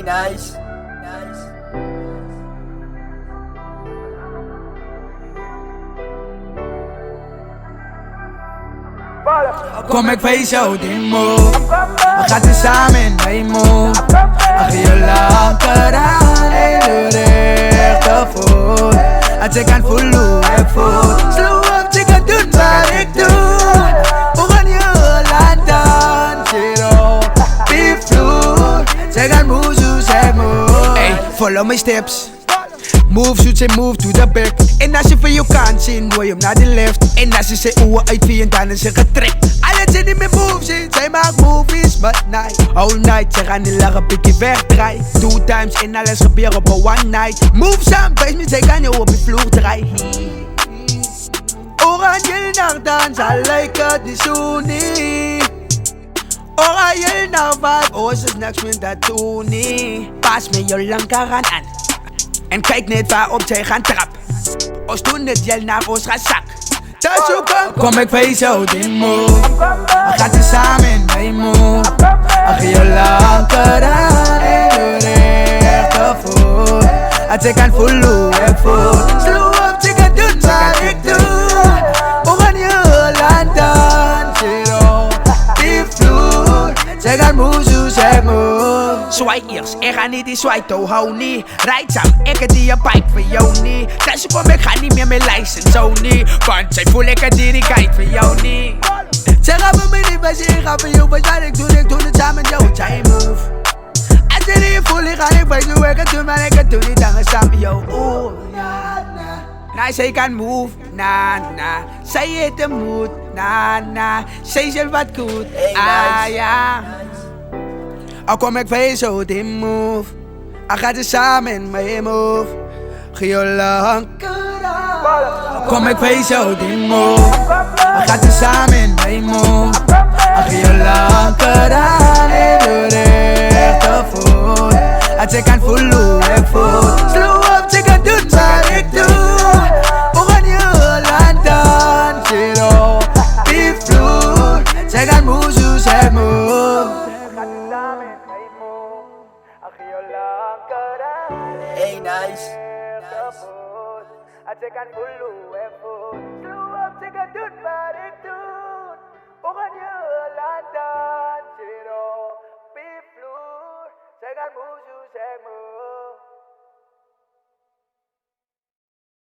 nice. Kom ik wijs jou die move. We gaan samen in mijn move. Ach je langer aan in de rechtervoet. Als ik kan voelen hoe ik voel. Slow up, ik kan doen wat ik doe. We gaan je laten zero. Bevloer, zij gaan move zoals ik move. Hey, follow my steps. Move zoet zij move to the back. En als je van je kant zien, doe je hem naar de left. En als je zijn ogen uitvieren, dan is ze getrekt. Alle zijn niet meer move zien, zij maakt movies, but night. All night, zij gaan niet lachen, pikje wegdraaien. 2 times en alles gebeurt op een one night. Move samen, wijs me, zij gaan je op je vloer draaien. Oranje naar dans, al lijkt het niet zo niet. Oranje naar vibe, oh ze niks met dat doen niet. Pas me je lanker aan. En kijk net waarop zij gaan trappen. Ons doen het jel naar ons zak. Dus hoe kom ik wijs jou die move. We gaan samen in mijn move. Ach je langer aan in de rechtervoet. Als ik kan voelen hoe ik voel. Slow up, ik kan doen wat ik doe. We gaan je laten zero. Die vloer, zij gaan move zoals ik move. Swipe eerst, ik ga niet die swipe toe, hou niet. Rijd samen, ik heb die een bike voor jou niet. Dus kom ik ga niet meer met license, zo niet. Want zij voel ik het die kijk voor jou niet. Zeg gaan me niet bij zich, ga voor jou. Wat ik doe het samen met jou, jij move. Als je niet voelt, ik ga niet bij jou. Ik doe maar ik doe niet, dan samen met jou. Oh, na, na. Nou, zij kan move, na, na. Zij heeft de moed, na, na. Zij zegt wat goed, ah ja. Al kom ik wijs zo die move. Al gaat het samen in mijn move. Giolang. Al kom ik wijs zo die move. Al gaat het samen in mijn move. Giolang aan in de rechtervoet. Als ik kan voelen hoe ik voel. Slow up, ik kan doen wat ik doe. We gaan je laten zero. Die vloer, zij gaan move zoals ik move. Hey nice. Als ik kan voelen hoe ik voel. Slow up, ik kan doen wat ik doe. We gaan je laten zero. Bevloer, zij gaan move zoals ik move.